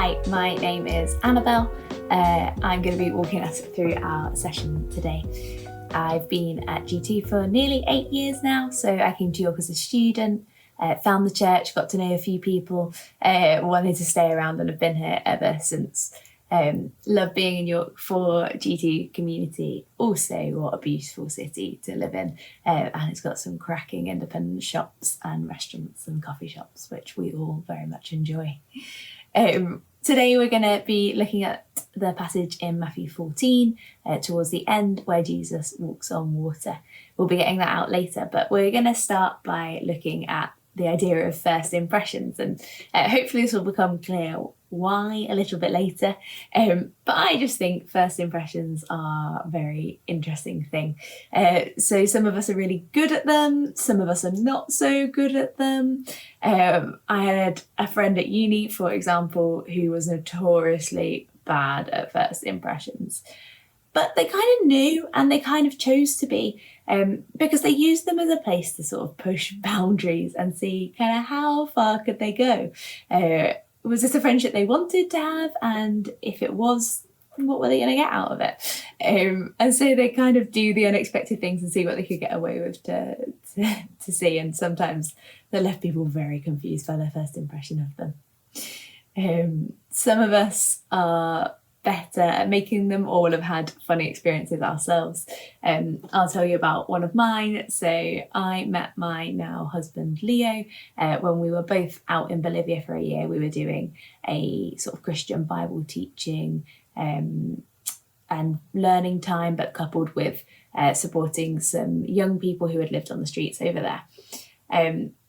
Hi, my name is Annabel. I'm going to be walking us through our session today. I've been at GT for nearly 8 years now, so I came to York as a student, found the church, got to know a few people, wanted to stay around and have been here ever since. Love being in York for GT community. Also, what a beautiful city to live in. And it's got some cracking independent shops and restaurants and coffee shops, which we all very much enjoy. Today we're going to be looking at the passage in Matthew 14 towards the end where Jesus walks on water. We'll be getting that out later, but we're going to start by looking at the idea of first impressions, and hopefully this will become clear why a little bit later. But I just think first impressions are a very interesting thing. So some of us are really good at them, some of us are not so good at them. I had a friend at uni, for example, who was notoriously bad at first impressions. But they kind of knew, and they kind of chose to be, because they used them as a place to sort of push boundaries and see kind of how far could they go. Was this a friendship they wanted to have? And if it was, what were they going to get out of it? And so they kind of do the unexpected things and see what they could get away with to see. And sometimes they left people very confused by their first impression of them. Some of us are better at making them, or will have had funny experiences ourselves. I'll tell you about one of mine. So I met my now husband Leo when we were both out in Bolivia for a year. We were doing a sort of Christian Bible teaching and learning time, but coupled with supporting some young people who had lived on the streets over there.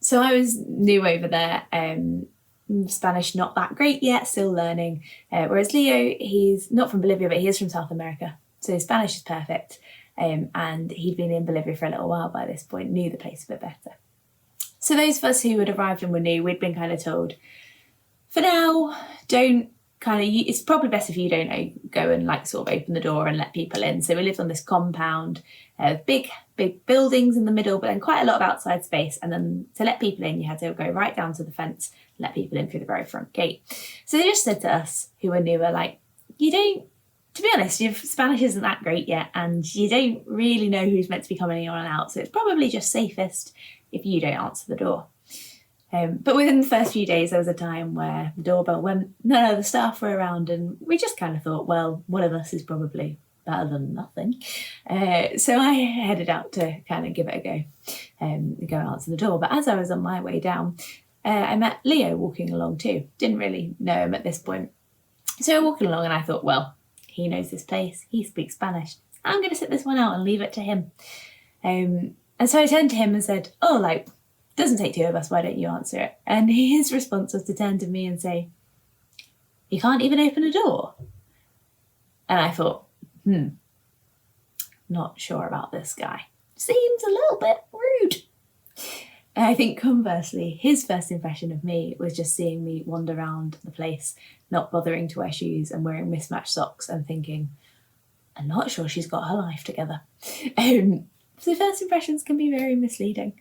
So I was new over there. Spanish not that great yet, still learning. Whereas Leo, he's not from Bolivia, but he is from South America. So his Spanish is perfect. And he'd been in Bolivia for a little while by this point, knew the place a bit better. So those of us who had arrived and were new, we'd been kind of told, for now, it's probably best if you don't go and like sort of open the door and let people in. So we lived on this compound, big buildings in the middle, but then quite a lot of outside space. And then to let people in, you had to go right down to the fence, let people in through the very front gate. So they just said to us who were newer, like, to be honest, your Spanish isn't that great yet, and you don't really know who's meant to be coming in and out. So it's probably just safest if you don't answer the door. But within the first few days, there was a time where the doorbell went, none of the staff were around, and we just kind of thought, well, one of us is probably better than nothing. So I headed out to kind of give it a go and go and answer the door. But as I was on my way down, I met Leo walking along too. Didn't really know him at this point. So we're walking along and I thought, well, he knows this place. He speaks Spanish. I'm going to sit this one out and leave it to him. And so I turned to him and said, doesn't take two of us, why don't you answer it? And his response was to turn to me and say, you can't even open a door? And I thought, not sure about this guy. Seems a little bit rude. And I think conversely, his first impression of me was just seeing me wander around the place, not bothering to wear shoes and wearing mismatched socks and thinking, I'm not sure she's got her life together. So first impressions can be very misleading.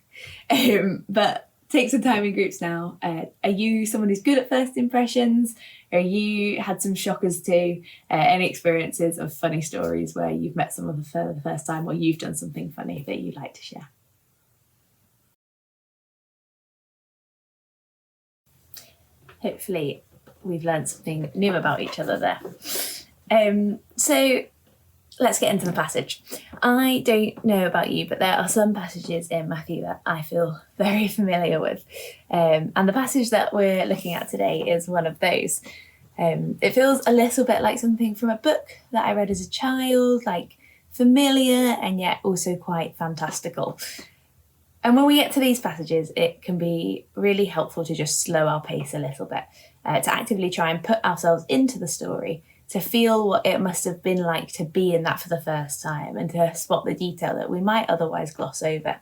But take some time in groups now. Are you someone who's good at first impressions? Or you had some shockers too? Any experiences of funny stories where you've met someone for the first time, or you've done something funny that you'd like to share? Hopefully we've learned something new about each other there. So let's get into the passage. I don't know about you, but there are some passages in Matthew that I feel very familiar with. And the passage that we're looking at today is one of those. It feels a little bit like something from a book that I read as a child, like familiar and yet also quite fantastical. And when we get to these passages, it can be really helpful to just slow our pace a little bit, to actively try and put ourselves into the story, to feel what it must have been like to be in that for the first time, and to spot the detail that we might otherwise gloss over.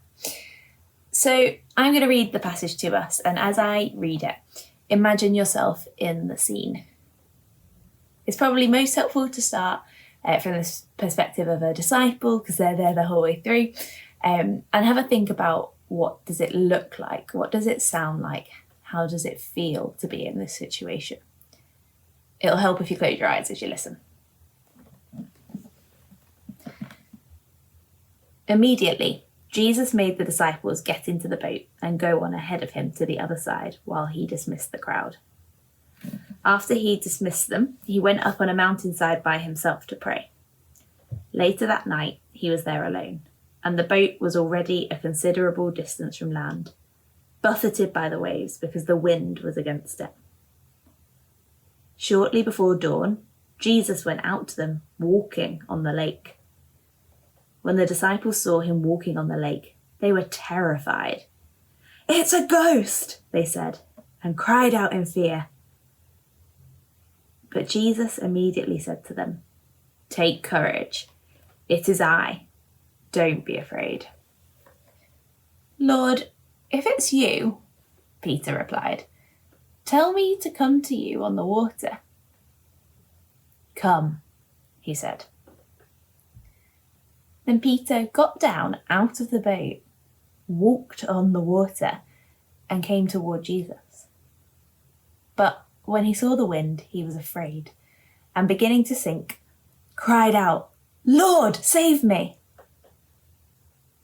So I'm going to read the passage to us, and as I read it, imagine yourself in the scene. It's probably most helpful to start from this perspective of a disciple, because they're there the whole way through. And have a think about, what does it look like? What does it sound like? How does it feel to be in this situation? It'll help if you close your eyes as you listen. Immediately, Jesus made the disciples get into the boat and go on ahead of him to the other side while he dismissed the crowd. After he dismissed them, he went up on a mountainside by himself to pray. Later that night, he was there alone, and the boat was already a considerable distance from land, buffeted by the waves because the wind was against it. Shortly before dawn, Jesus went out to them, walking on the lake. When the disciples saw him walking on the lake, they were terrified. "It's a ghost," they said, and cried out in fear. But Jesus immediately said to them, "Take courage. It is I. Don't be afraid." "Lord, if it's you," Peter replied, "tell me to come to you on the water." "Come," he said. Then Peter got down out of the boat, walked on the water, and came toward Jesus. But when he saw the wind, he was afraid, and beginning to sink, cried out, "Lord, save me!"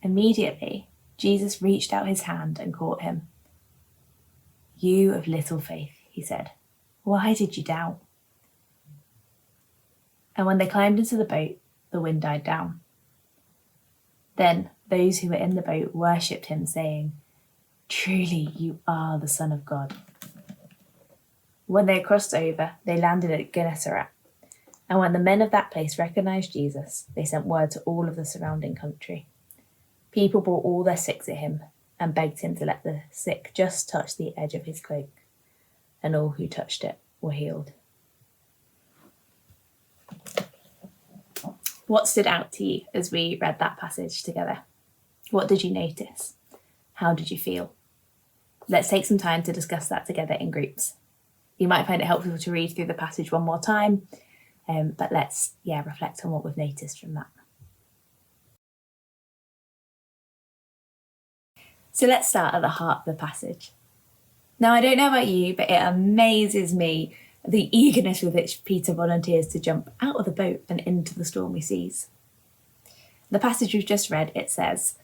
Immediately, Jesus reached out his hand and caught him. "You of little faith," he said, "why did you doubt?" And when they climbed into the boat, the wind died down. Then those who were in the boat worshipped him, saying, "Truly you are the Son of God." When they had crossed over, they landed at Gennesaret. And when the men of that place recognized Jesus, they sent word to all of the surrounding country. People brought all their sick to him and begged him to let the sick just touch the edge of his cloak. And all who touched it were healed. What stood out to you as we read that passage together? What did you notice? How did you feel? Let's take some time to discuss that together in groups. You might find it helpful to read through the passage one more time, but let's reflect on what we've noticed from that. So let's start at the heart of the passage. Now, I don't know about you, but it amazes me the eagerness with which Peter volunteers to jump out of the boat and into the stormy seas. The passage we've just read, it says,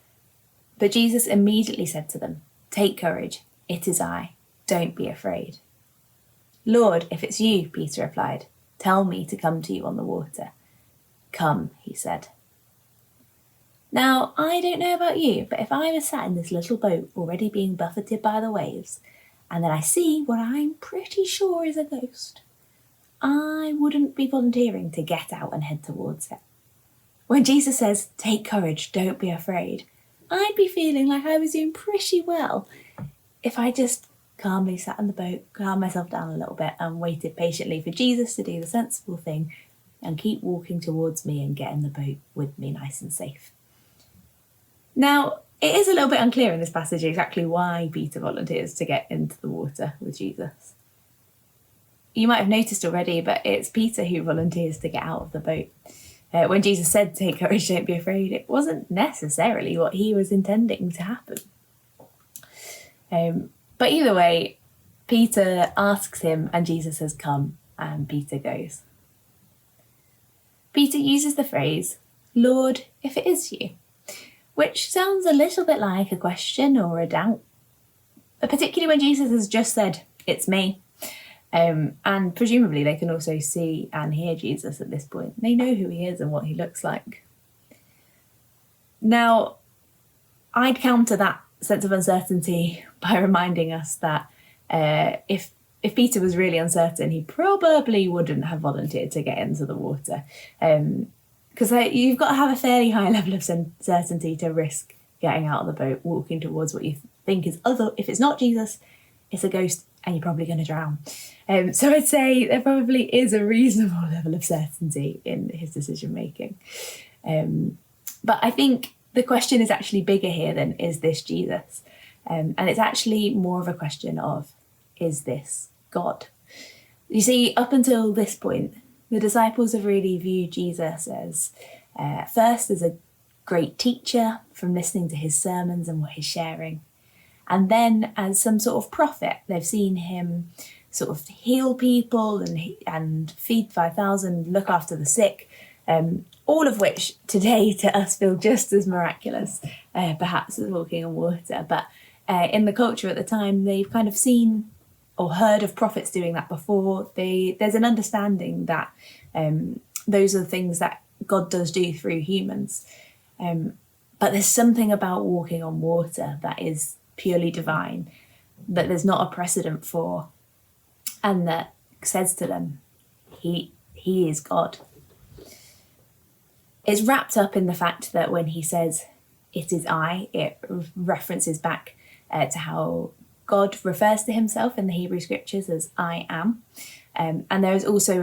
"But Jesus immediately said to them, 'Take courage, it is I, don't be afraid.' 'Lord, if it's you,' Peter replied, 'tell me to come to you on the water.' 'Come,' he said. Now, I don't know about you, but if I was sat in this little boat already being buffeted by the waves, and then I see what I'm pretty sure is a ghost, I wouldn't be volunteering to get out and head towards it. When Jesus says, 'Take courage, don't be afraid,' I'd be feeling like I was doing pretty well if I just calmly sat in the boat, calmed myself down a little bit and waited patiently for Jesus to do the sensible thing and keep walking towards me and get in the boat with me nice and safe. Now, it is a little bit unclear in this passage exactly why Peter volunteers to get into the water with Jesus. You might have noticed already, but it's Peter who volunteers to get out of the boat. When Jesus said, "Take courage, don't be afraid," it wasn't necessarily what he was intending to happen. But either way, Peter asks him and Jesus says, "Come," and Peter goes. Peter uses the phrase, "Lord, if it is you," which sounds a little bit like a question or a doubt, particularly when Jesus has just said, "It's me." And presumably they can also see and hear Jesus at this point. They know who he is and what he looks like. Now, I'd counter that sense of uncertainty by reminding us that if Peter was really uncertain, he probably wouldn't have volunteered to get into the water. Because you've got to have a fairly high level of certainty to risk getting out of the boat, walking towards what you think is other. If it's not Jesus, it's a ghost and you're probably going to drown. So I'd say there probably is a reasonable level of certainty in his decision making. But I think the question is actually bigger here than, is this Jesus? And it's actually more of a question of, is this God? You see, up until this point, the disciples have really viewed Jesus as, first as a great teacher from listening to his sermons and what he's sharing. And then as some sort of prophet, they've seen him sort of heal people and feed 5,000, look after the sick, all of which today to us feel just as miraculous, perhaps as walking on water. But in the culture at the time, they've kind of seen or heard of prophets doing that before. There's an understanding that those are the things that God does do through humans. But there's something about walking on water that is purely divine, that there's not a precedent for, and that says to them, he is God. It's wrapped up in the fact that when he says, "It is I," it references back to how God refers to himself in the Hebrew scriptures as "I am." And there is also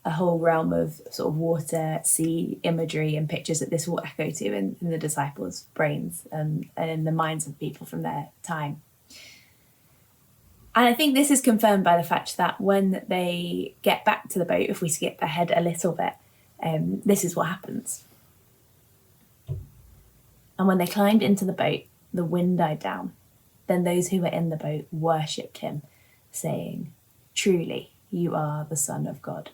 a whole realm of sort of water, sea imagery and pictures that this will echo to in the disciples' brains and in the minds of people from their time. And I think this is confirmed by the fact that when they get back to the boat, if we skip ahead a little bit, this is what happens. And when they climbed into the boat, the wind died down. Then those who were in the boat worshipped him, saying, "Truly, you are the Son of God."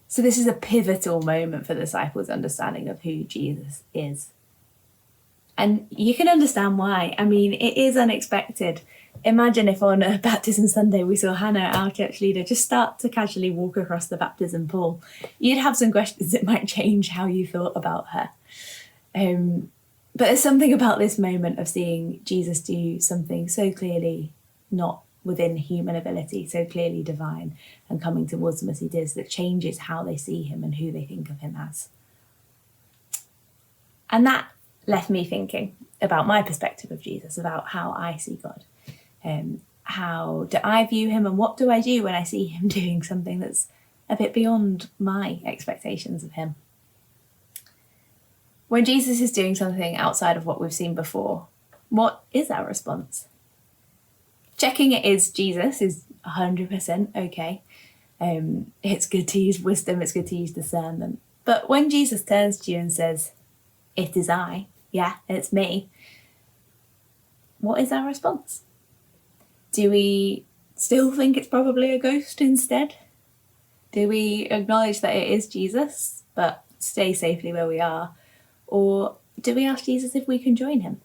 So this is a pivotal moment for the disciples' understanding of who Jesus is. And you can understand why. I mean, it is unexpected. Imagine if on a baptism Sunday we saw Hannah, our church leader, just start to casually walk across the baptism pool. You'd have some questions that might change how you thought about her. But there's something about this moment of seeing Jesus do something so clearly not within human ability, so clearly divine, and coming towards them as he does, that changes how they see him and who they think of him as. And that left me thinking about my perspective of Jesus, about how I see God. How do I view him, and what do I do when I see him doing something that's a bit beyond my expectations of him? When Jesus is doing something outside of what we've seen before, what is our response? Checking it is Jesus is 100% okay. It's good to use wisdom, it's good to use discernment. But when Jesus turns to you and says, "It is I," yeah, it's me, what is our response? Do we still think it's probably a ghost instead? Do we acknowledge that it is Jesus, but stay safely where we are? Or do we ask Jesus if we can join him?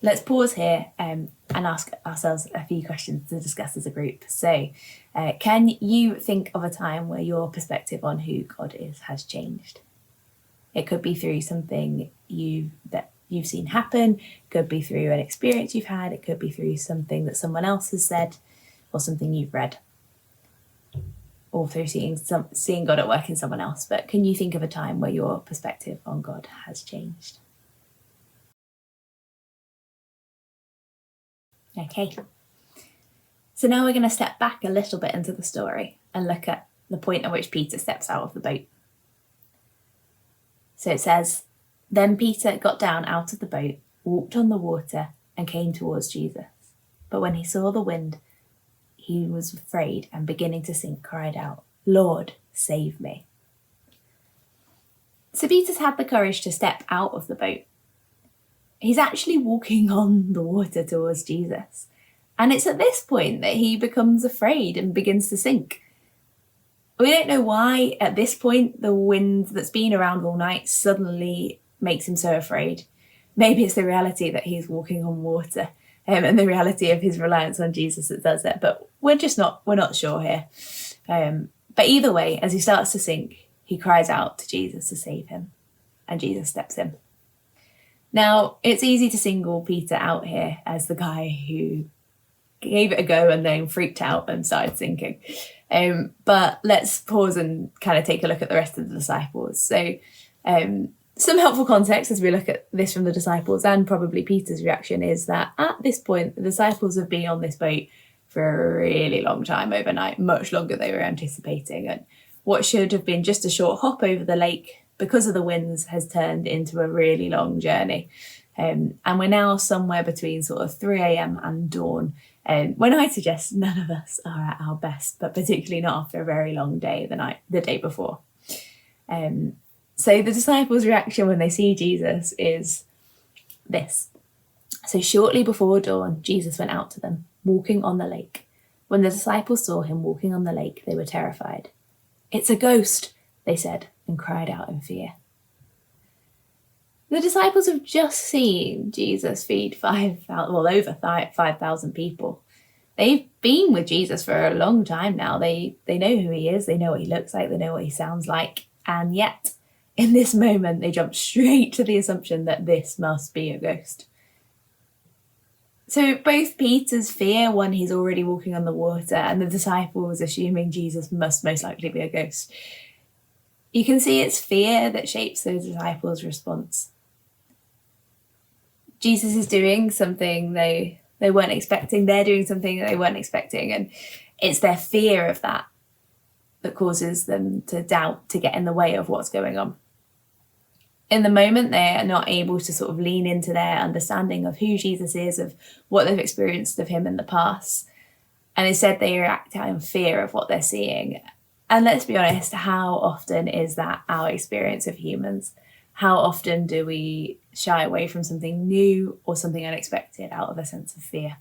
Let's pause here and ask ourselves a few questions to discuss as a group. So, can you think of a time where your perspective on who God is has changed? It could be through something that you've seen happen, it could be through an experience you've had, it could be through something that someone else has said, or something you've read, or through seeing God at work in someone else. But can you think of a time where your perspective on God has changed? Okay, so now we're going to step back a little bit into the story and look at the point at which Peter steps out of the boat. So it says, "Then Peter got down out of the boat, walked on the water, and came towards Jesus. But when he saw the wind, he was afraid, and beginning to sink, cried out, 'Lord, save me.'" So Peter's had the courage to step out of the boat. He's actually walking on the water towards Jesus. And it's at this point that he becomes afraid and begins to sink. We don't know why at this point the wind that's been around all night suddenly makes him so afraid. Maybe it's the reality that he's walking on water and the reality of his reliance on Jesus that does it. But we're not sure here. But either way, as he starts to sink, he cries out to Jesus to save him, and Jesus steps in. Now, it's easy to single Peter out here as the guy who gave it a go and then freaked out and started sinking. But let's pause and kind of take a look at the rest of the disciples. So some helpful context as we look at this from the disciples, and probably Peter's reaction, is that at this point, the disciples have been on this boat for a really long time overnight, much longer than they were anticipating. And what should have been just a short hop over the lake, because of the winds, has turned into a really long journey. And we're now somewhere between sort of 3 a.m. and dawn. When I suggest none of us are at our best, but particularly not after a very long day the day before. So the disciples' reaction when they see Jesus is this. So shortly before dawn, Jesus went out to them, walking on the lake. When the disciples saw him walking on the lake, they were terrified. "It's a ghost," they said, and cried out in fear. The disciples have just seen Jesus feed over 5,000 people. They've been with Jesus for a long time now. They know who he is, they know what he looks like, they know what he sounds like. And yet, in this moment, they jump straight to the assumption that this must be a ghost. So both Peter's fear when he's already walking on the water and the disciples assuming Jesus must most likely be a ghost. You can see it's fear that shapes those disciples' response. Jesus is doing something they weren't expecting. They're doing something that they weren't expecting. And it's their fear of that causes them to doubt, to get in the way of what's going on. In the moment, they are not able to sort of lean into their understanding of who Jesus is, of what they've experienced of him in the past. And instead, they react out in fear of what they're seeing. And let's be honest, how often is that our experience of humans? How often do we shy away from something new or something unexpected out of a sense of fear?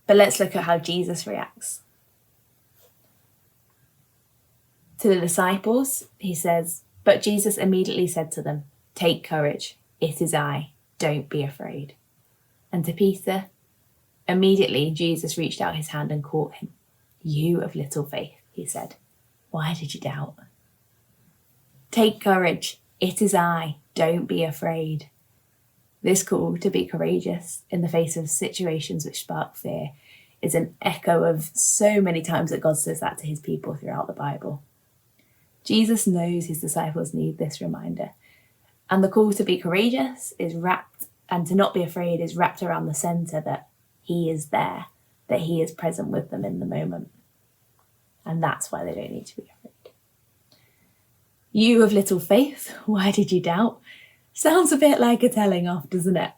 But let's look at how Jesus reacts. To the disciples, he says, "But Jesus immediately said to them, 'Take courage, it is I, don't be afraid.' And to Peter, immediately Jesus reached out his hand and caught him. 'You of little faith,' he said, 'why did you doubt?' Take courage, it is I, don't be afraid." This call to be courageous in the face of situations which spark fear is an echo of so many times that God says that to his people throughout the Bible. Jesus knows his disciples need this reminder. And the call to be courageous is wrapped, and to not be afraid is wrapped around the centre that he is there, that he is present with them in the moment. And that's why they don't need to be afraid. "You of little faith, why did you doubt?" Sounds a bit like a telling off, doesn't it?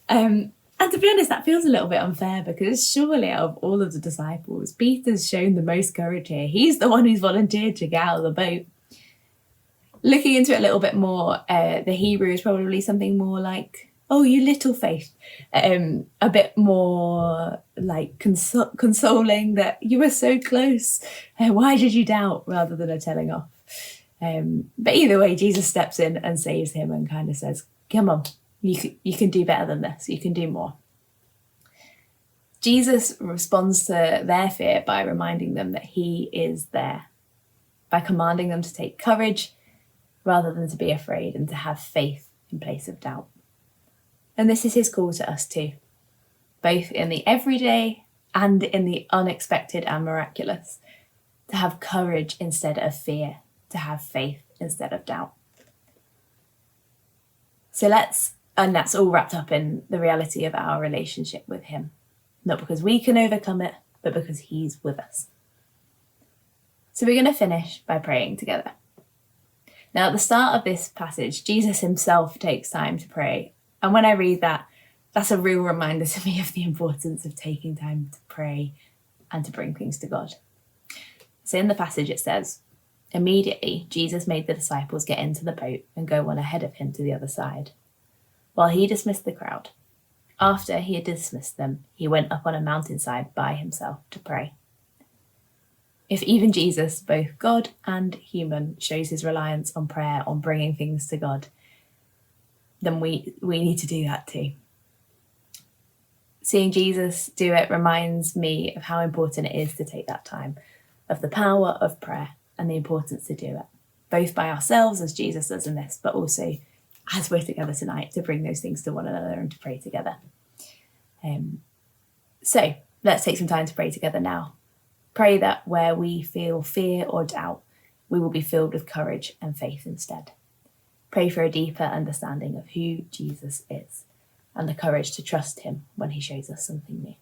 And to be honest, that feels a little bit unfair because surely out of all of the disciples, Peter's shown the most courage here. He's the one who's volunteered to get out of the boat. Looking into it a little bit more, the Hebrew is probably something more like, "Oh, you little faith." A bit more like consoling that you were so close. Why did you doubt? Rather than a telling off. But either way, Jesus steps in and saves him and kind of says, "Come on, you can do better than this. You can do more." Jesus responds to their fear by reminding them that he is there, by commanding them to take courage rather than to be afraid and to have faith in place of doubt. And this is his call to us too, both in the everyday and in the unexpected and miraculous, to have courage instead of fear, to have faith instead of doubt. And that's all wrapped up in the reality of our relationship with him, not because we can overcome it, but because he's with us. So we're going to finish by praying together. Now, at the start of this passage, Jesus himself takes time to pray. And when I read that, that's a real reminder to me of the importance of taking time to pray and to bring things to God. So in the passage it says, "Immediately Jesus made the disciples get into the boat and go on ahead of him to the other side, while he dismissed the crowd. After he had dismissed them, he went up on a mountainside by himself to pray." If even Jesus, both God and human, shows his reliance on prayer, on bringing things to God, then we need to do that too. Seeing Jesus do it reminds me of how important it is to take that time, of the power of prayer and the importance to do it, both by ourselves as Jesus does in this, but also as we're together tonight to bring those things to one another and to pray together. So let's take some time to pray together now. Pray that where we feel fear or doubt, we will be filled with courage and faith instead. Pray for a deeper understanding of who Jesus is and the courage to trust him when he shows us something new.